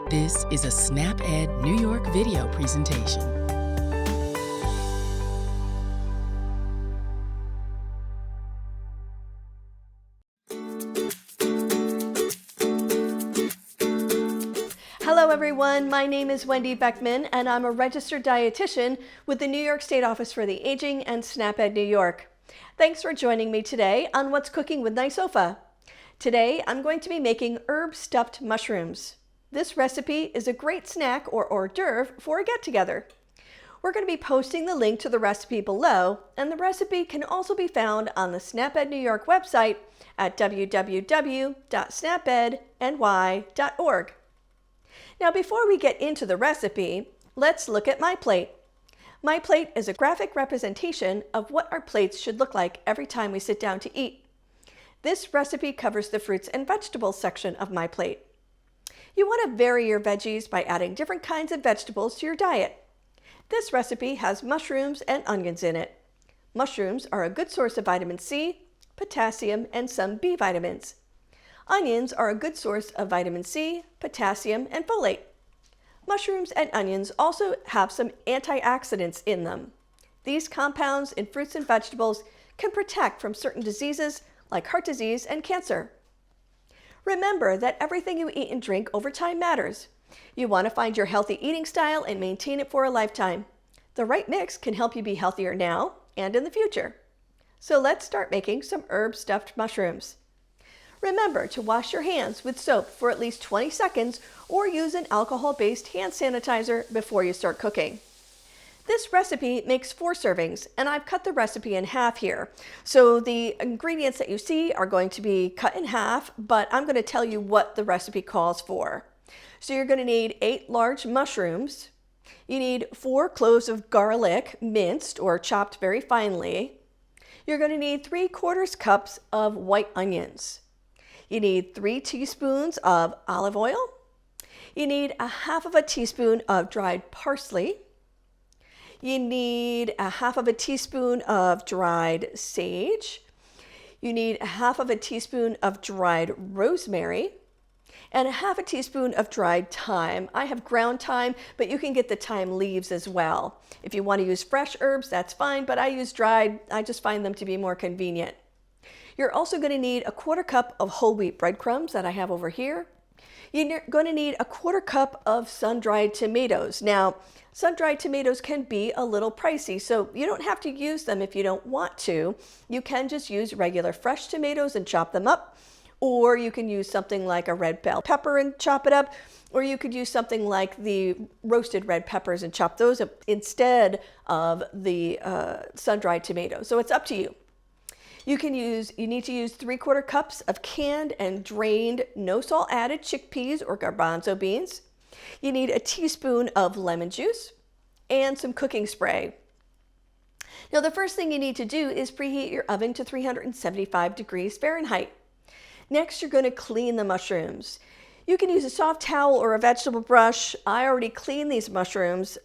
This is a SnapEd New York video presentation. Hello everyone, my name is Wendy Beckman and I'm a registered dietitian with the New York State Office for the Aging and SnapEd New York. Thanks for joining me today on What's Cooking with NYSOFA. Today I'm going to be making herb stuffed mushrooms. This recipe is a great snack or hors d'oeuvre for a get-together. We're going to be posting the link to the recipe below, and the recipe can also be found on the SnapEd New York website at www.snapedny.org. Now before we get into the recipe, let's look at my plate. My plate is a graphic representation of what our plates should look like every time we sit down to eat. This recipe covers the fruits and vegetables section of my plate. You want to vary your veggies by adding different kinds of vegetables to your diet. This recipe has mushrooms and onions in it. Mushrooms are a good source of vitamin C, potassium, and some B vitamins. Onions are a good source of vitamin C, potassium, and folate. Mushrooms and onions also have some antioxidants in them. These compounds in fruits and vegetables can protect from certain diseases like heart disease and cancer. Remember that everything you eat and drink over time matters. You want to find your healthy eating style and maintain it for a lifetime. The right mix can help you be healthier now and in the future. So let's start making some herb stuffed mushrooms. Remember to wash your hands with soap for at least 20 seconds or use an alcohol-based hand sanitizer before you start cooking. This recipe makes 4 servings, and I've cut the recipe in half here. So the ingredients that you see are going to be cut in half, but I'm going to tell you what the recipe calls for. So you're going to need 8 large mushrooms. You need 4 cloves of garlic, minced or chopped very finely. You're going to need 3/4 cups of white onions. You need 3 teaspoons of olive oil. You need 1/2 teaspoon of dried parsley. You need 1/2 teaspoon of dried sage. You need 1/2 teaspoon of dried rosemary and 1/2 teaspoon of dried thyme. I have ground thyme, but you can get the thyme leaves as well. If you want to use fresh herbs, that's fine, but I use dried. I just find them to be more convenient. You're also going to need 1/4 cup of whole wheat breadcrumbs that I have over here. You're going to need 1/4 cup of sun-dried tomatoes. Now, sun-dried tomatoes can be a little pricey, so you don't have to use them if you don't want to. You can just use regular fresh tomatoes and chop them up, or you can use something like a red bell pepper and chop it up, or you could use something like the roasted red peppers and chop those up instead of the sun-dried tomatoes. So it's up to you. You need to use 3/4 cups of canned and drained, no salt added chickpeas or garbanzo beans. You need a teaspoon of lemon juice and some cooking spray. Now the first thing you need to do is preheat your oven to 375 degrees Fahrenheit. Next, you're going to clean the mushrooms. You can use a soft towel or a vegetable brush. I already cleaned these mushrooms.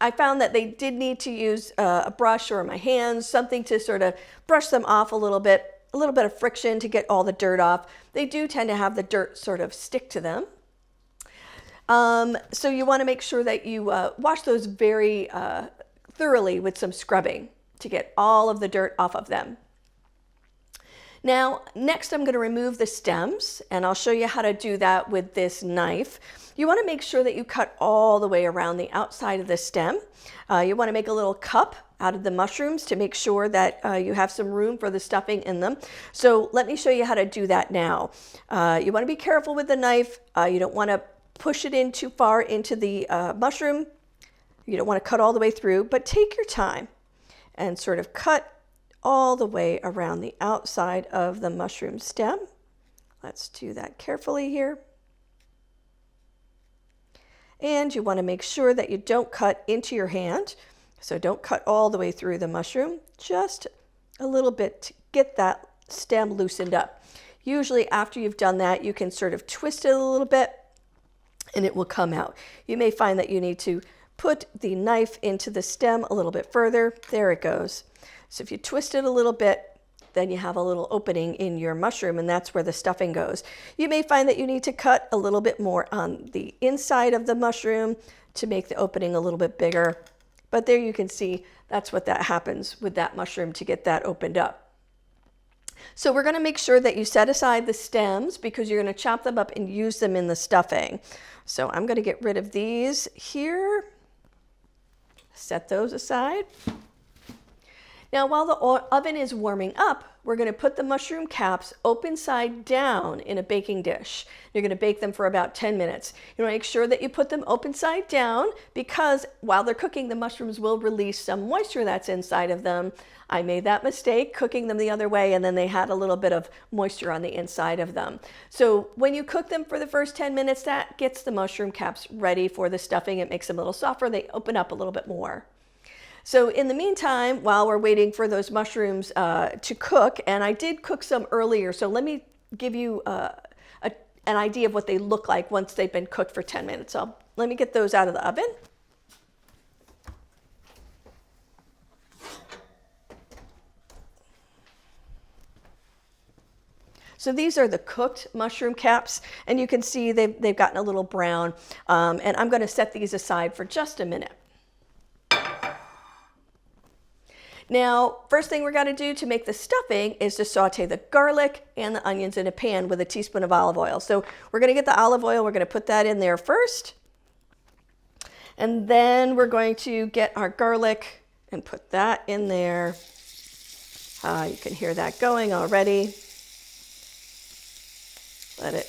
I found that they did need to use a brush or my hands, something to sort of brush them off a little bit of friction to get all the dirt off. They do tend to have the dirt sort of stick to them. So you want to make sure that you wash those very thoroughly with some scrubbing to get all of the dirt off of them. Now, next I'm going to remove the stems, and I'll show you how to do that with this knife. You want to make sure that you cut all the way around the outside of the stem. You want to make a little cup out of the mushrooms to make sure that you have some room for the stuffing in them. So let me show you how to do that now. You want to be careful with the knife. You don't want to push it in too far into the mushroom. You don't want to cut all the way through, but take your time and sort of cut all the way around the outside of the mushroom stem. Let's do that carefully here. And you want to make sure that you don't cut into your hand. So don't cut all the way through the mushroom, just a little bit to get that stem loosened up. Usually after you've done that, you can sort of twist it a little bit and it will come out. You may find that you need to put the knife into the stem a little bit further. There it goes. So if you twist it a little bit, then you have a little opening in your mushroom, and that's where the stuffing goes. You may find that you need to cut a little bit more on the inside of the mushroom to make the opening a little bit bigger. But there you can see that's what that happens with that mushroom to get that opened up. So we're going to make sure that you set aside the stems because you're going to chop them up and use them in the stuffing. So I'm going to get rid of these here. Set those aside. Now, while the oven is warming up, we're going to put the mushroom caps open side down in a baking dish. You're going to bake them for about 10 minutes. You want to make sure that you put them open side down because while they're cooking, the mushrooms will release some moisture that's inside of them. I made that mistake cooking them the other way, and then they had a little bit of moisture on the inside of them. So when you cook them for the first 10 minutes, that gets the mushroom caps ready for the stuffing. It makes them a little softer. They open up a little bit more. So in the meantime, while we're waiting for those mushrooms to cook, and I did cook some earlier, so let me give you an idea of what they look like once they've been cooked for 10 minutes. So let me get those out of the oven. So these are the cooked mushroom caps, and you can see they've gotten a little brown, and I'm going to set these aside for just a minute. Now, first thing we're going to do to make the stuffing is to saute the garlic and the onions in a pan with a teaspoon of olive oil. So we're going to get the olive oil, we're going to put that in there first. And then we're going to get our garlic and put that in there. You can hear that going already. Let it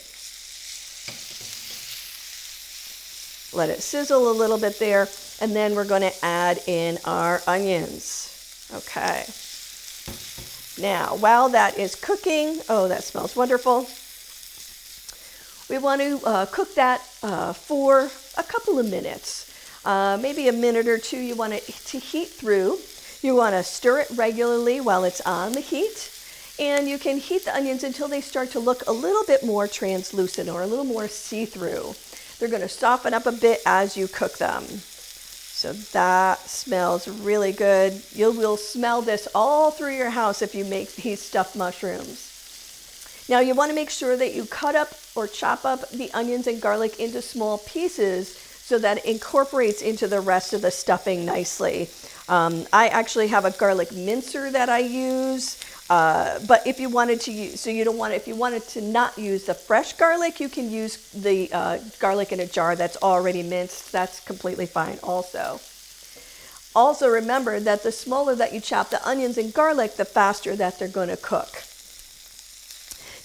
sizzle a little bit there. And then we're going to add in our onions. Okay. Now, while that is cooking, oh, that smells wonderful. We want to cook that for a couple of minutes, maybe a minute or two. You want it to heat through. You want to stir it regularly while it's on the heat. And you can heat the onions until they start to look a little bit more translucent or a little more see-through. They're going to soften up a bit as you cook them. So that smells really good. You will smell this all through your house if you make these stuffed mushrooms. Now you want to make sure that you cut up or chop up the onions and garlic into small pieces so that it incorporates into the rest of the stuffing nicely. I actually have a garlic mincer that I use. But if you wanted to use, so you don't want, if you wanted to not use the fresh garlic, you can use the garlic in a jar that's already minced. That's completely fine also. Also remember that the smaller that you chop the onions and garlic, the faster that they're going to cook.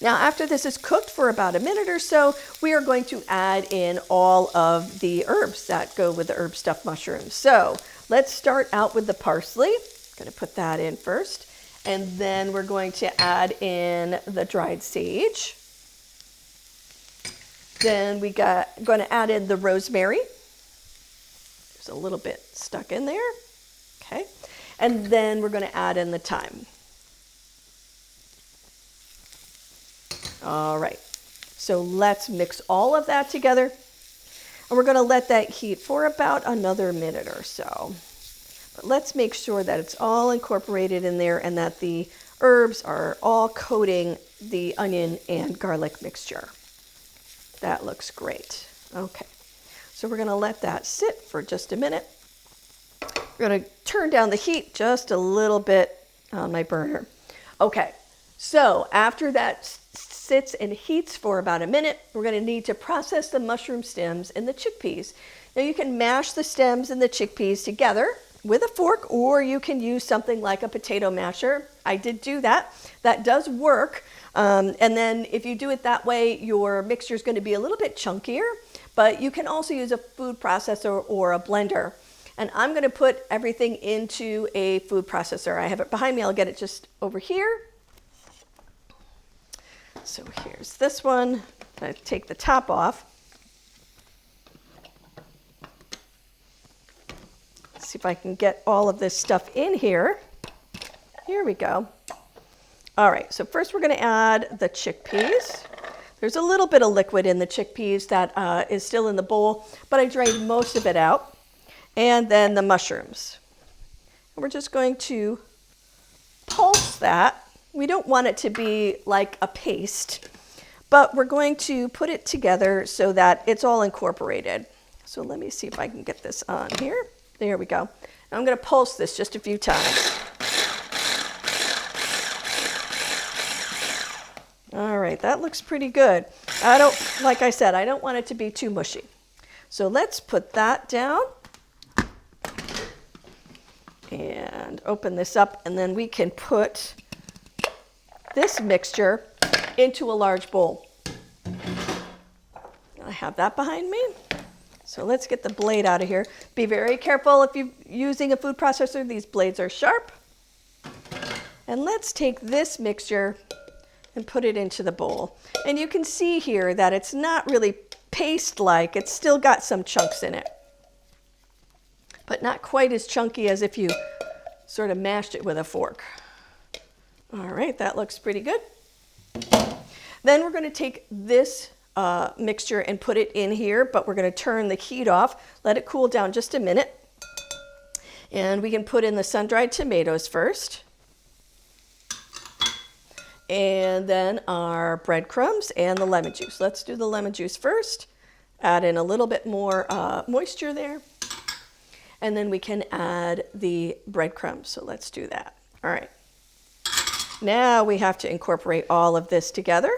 Now after this is cooked for about a minute or so, we are going to add in all of the herbs that go with the herb stuffed mushrooms. So let's start out with the parsley. I'm going to put that in first. And then we're going to add in the dried sage. Then we're going to add in the rosemary. There's a little bit stuck in there. Okay. And then we're going to add in the thyme. All right. So let's mix all of that together. And we're going to let that heat for about another minute or so. Let's make sure that it's all incorporated in there and that the herbs are all coating the onion and garlic mixture. That looks great. Okay, so we're going to let that sit for just a minute. We're going to turn down the heat just a little bit on my burner. Okay, so after that sits and heats for about a minute, we're going to need to process the mushroom stems and the chickpeas. Now you can mash the stems and the chickpeas together with a fork, or you can use something like a potato masher. I did do that. That does work. And then if you do it that way, your mixture is going to be a little bit chunkier, but you can also use a food processor or a blender. And I'm going to put everything into a food processor. I have it behind me. I'll get it just over here. So here's this one. I take the top off. See if I can get all of this stuff in here. Here we go. All right, so first we're going to add the chickpeas. There's a little bit of liquid in the chickpeas that is still in the bowl, but I drained most of it out. And then the mushrooms. And we're just going to pulse that We don't want it to be like a paste, but we're going to put it together so that it's all incorporated. So let me see if I can get this on here. There we go. I'm going to pulse this just a few times. All right, that looks pretty good. Like I said, I don't want it to be too mushy. So let's put that down and open this up, and then we can put this mixture into a large bowl. I have that behind me. So let's get the blade out of here. Be very careful if you're using a food processor. These blades are sharp. And let's take this mixture and put it into the bowl. And you can see here that it's not really paste-like. It's still got some chunks in it, but not quite as chunky as if you sort of mashed it with a fork. All right, that looks pretty good. Then we're going to take this mixture and put it in here, but we're going to turn the heat off, let it cool down just a minute. And we can put in the sun-dried tomatoes first. And then our breadcrumbs and the lemon juice. Let's do the lemon juice first. Add in a little bit more moisture there. And then we can add the breadcrumbs. So let's do that. All right. Now we have to incorporate all of this together.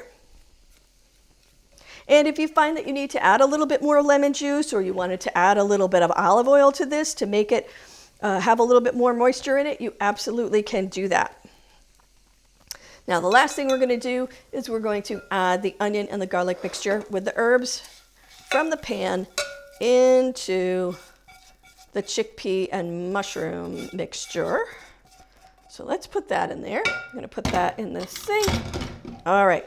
And if you find that you need to add a little bit more lemon juice, or you wanted to add a little bit of olive oil to this to make it have a little bit more moisture in it, you absolutely can do that. Now the last thing we're going to do is we're going to add the onion and the garlic mixture with the herbs from the pan into the chickpea and mushroom mixture. So let's put that in there. I'm going to put that in this thing. All right.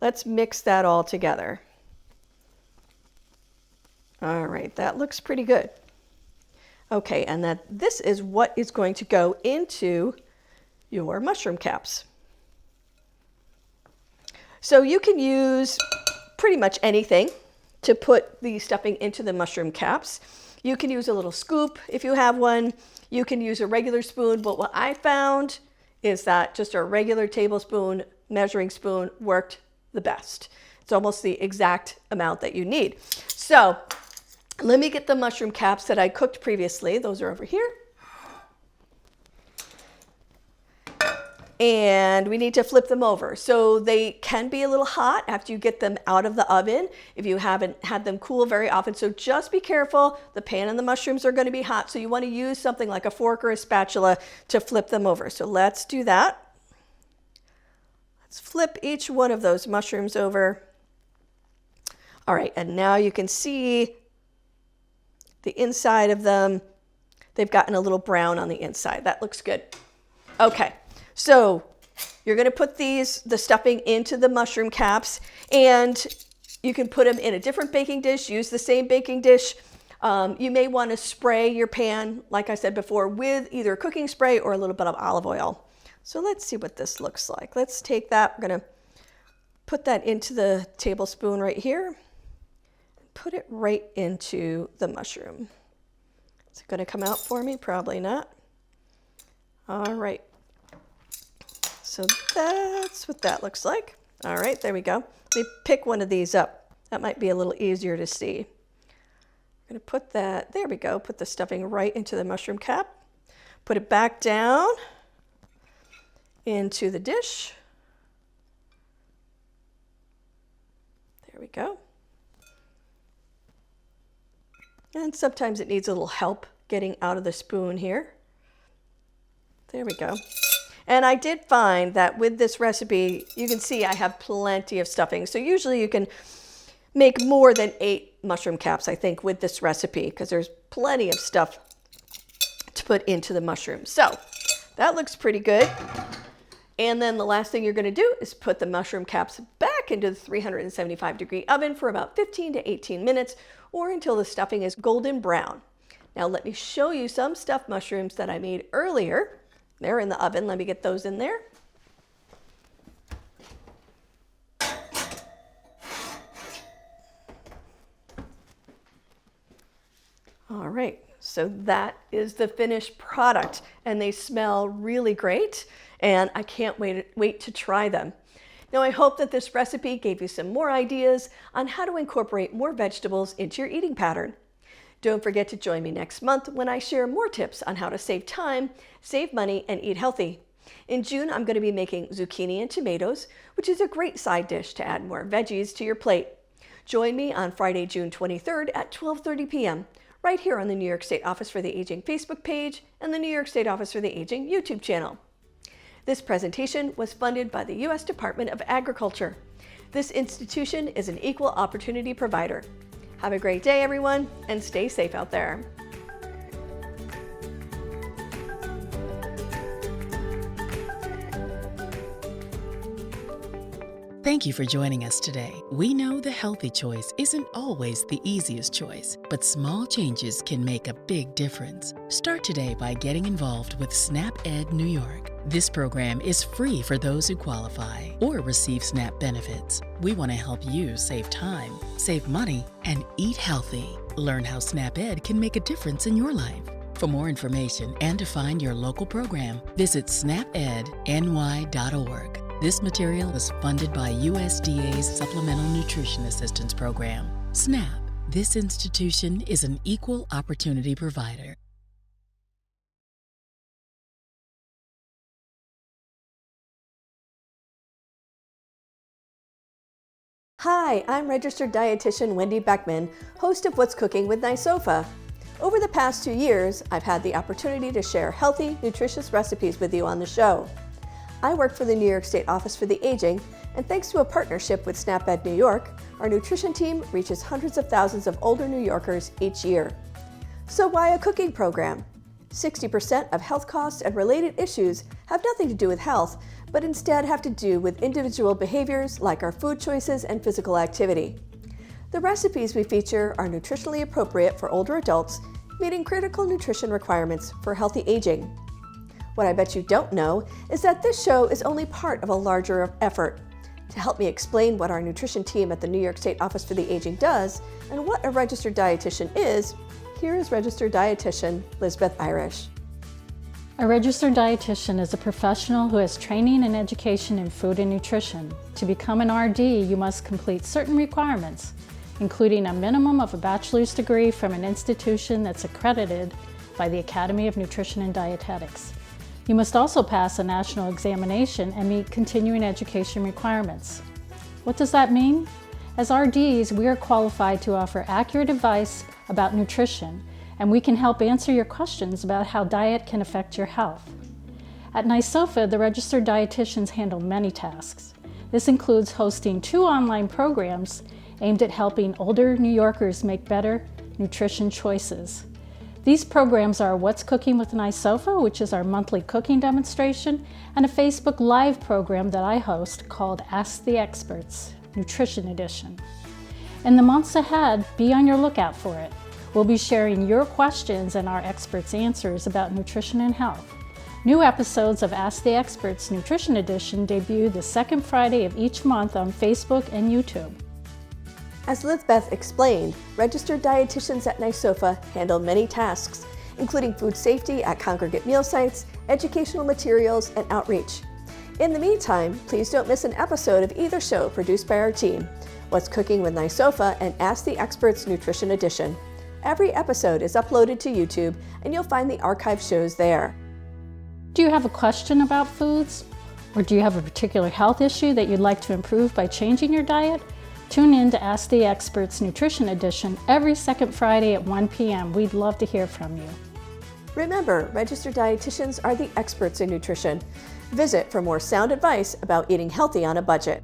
Let's mix that all together. All right, that looks pretty good. Okay, and this is what is going to go into your mushroom caps. So you can use pretty much anything to put the stuffing into the mushroom caps. You can use a little scoop if you have one. You can use a regular spoon, but what I found is that just a regular tablespoon measuring spoon worked the best. It's almost the exact amount that you need. So let me get the mushroom caps that I cooked previously. Those are over here. And we need to flip them over. So they can be a little hot after you get them out of the oven if you haven't had them cool very often. So just be careful. The pan and the mushrooms are going to be hot. So you want to use something like a fork or a spatula to flip them over. So let's do that. Let's flip each one of those mushrooms over. All right, and now you can see the inside of them. They've gotten a little brown on the inside. That looks good. Okay, so you're going to put the stuffing into the mushroom caps, and you can put them in a different baking dish. Use the same baking dish. You may want to spray your pan, like I said before, with either cooking spray or a little bit of olive oil. So let's see what this looks like. Let's take that. We're going to put that into the tablespoon right here. Put it right into the mushroom. Is it going to come out for me? Probably not. All right. So that's what that looks like. All right, there we go. Let me pick one of these up. That might be a little easier to see. I'm going to put that, there we go, put the stuffing right into the mushroom cap. Put it back down into the dish. There we go. And sometimes it needs a little help getting out of the spoon here. There we go. And I did find that with this recipe, you can see I have plenty of stuffing. So usually you can make more than 8 mushroom caps, I think, with this recipe, because there's plenty of stuff to put into the mushrooms. So that looks pretty good. And then the last thing you're going to do is put the mushroom caps back into the 375-degree oven for about 15 to 18 minutes, or until the stuffing is golden brown. Now let me show you some stuffed mushrooms that I made earlier. They're in the oven. Let me get those in there. All right, so that is the finished product, and they smell really great, and I can't wait to try them. Now, I hope that this recipe gave you some more ideas on how to incorporate more vegetables into your eating pattern. Don't forget to join me next month when I share more tips on how to save time, save money, and eat healthy. In June, I'm going to be making zucchini and tomatoes, which is a great side dish to add more veggies to your plate. Join me on Friday, June 23rd at 12:30 p.m. right here on the New York State Office for the Aging Facebook page and the New York State Office for the Aging YouTube channel. This presentation was funded by the U.S. Department of Agriculture. This institution is an equal opportunity provider. Have a great day, everyone, and stay safe out there. Thank you for joining us today. We know the healthy choice isn't always the easiest choice, but small changes can make a big difference. Start today by getting involved with SNAP-Ed New York. This program is free for those who qualify or receive SNAP benefits. We want to help you save time, save money, and eat healthy. Learn how SNAP-Ed can make a difference in your life. For more information and to find your local program, visit snapedny.org. This material is funded by USDA's Supplemental Nutrition Assistance Program. SNAP. This institution is an equal opportunity provider. Hi, I'm registered dietitian Wendy Beckman, host of What's Cooking with NYSOFA. Over the past 2 years, I've had the opportunity to share healthy, nutritious recipes with you on the show. I work for the New York State Office for the Aging, and thanks to a partnership with SNAP-Ed New York, our nutrition team reaches hundreds of thousands of older New Yorkers each year. So why a cooking program? 60% of health costs and related issues have nothing to do with health, but instead have to do with individual behaviors like our food choices and physical activity. The recipes we feature are nutritionally appropriate for older adults, meeting critical nutrition requirements for healthy aging. What I bet you don't know is that this show is only part of a larger effort. To help me explain what our nutrition team at the New York State Office for the Aging does and what a registered dietitian is, here is registered dietitian Lisbeth Irish. A registered dietitian is a professional who has training and education in food and nutrition. To become an RD, you must complete certain requirements, including a minimum of a bachelor's degree from an institution that's accredited by the Academy of Nutrition and Dietetics. You must also pass a national examination and meet continuing education requirements. What does that mean? As RDs, we are qualified to offer accurate advice about nutrition, and we can help answer your questions about how diet can affect your health. At NYSOFA, the registered dietitians handle many tasks. This includes hosting 2 online programs aimed at helping older New Yorkers make better nutrition choices. These programs are What's Cooking with NYSOFA, which is our monthly cooking demonstration, and a Facebook Live program that I host called Ask the Experts, Nutrition Edition. In the months ahead, be on your lookout for it. We'll be sharing your questions and our experts' answers about nutrition and health. New episodes of Ask the Experts Nutrition Edition debut the second Friday of each month on Facebook and YouTube. As Lisbeth explained, registered dietitians at NYSOFA handle many tasks, including food safety at congregate meal sites, educational materials, and outreach. In the meantime, please don't miss an episode of either show produced by our team, What's Cooking with NYSOFA and Ask the Experts Nutrition Edition. Every episode is uploaded to YouTube, and you'll find the archive shows there. Do you have a question about foods? Or do you have a particular health issue that you'd like to improve by changing your diet? Tune in to Ask the Experts Nutrition Edition every second Friday at 1 p.m. We'd love to hear from you. Remember, registered dietitians are the experts in nutrition. Visit for more sound advice about eating healthy on a budget.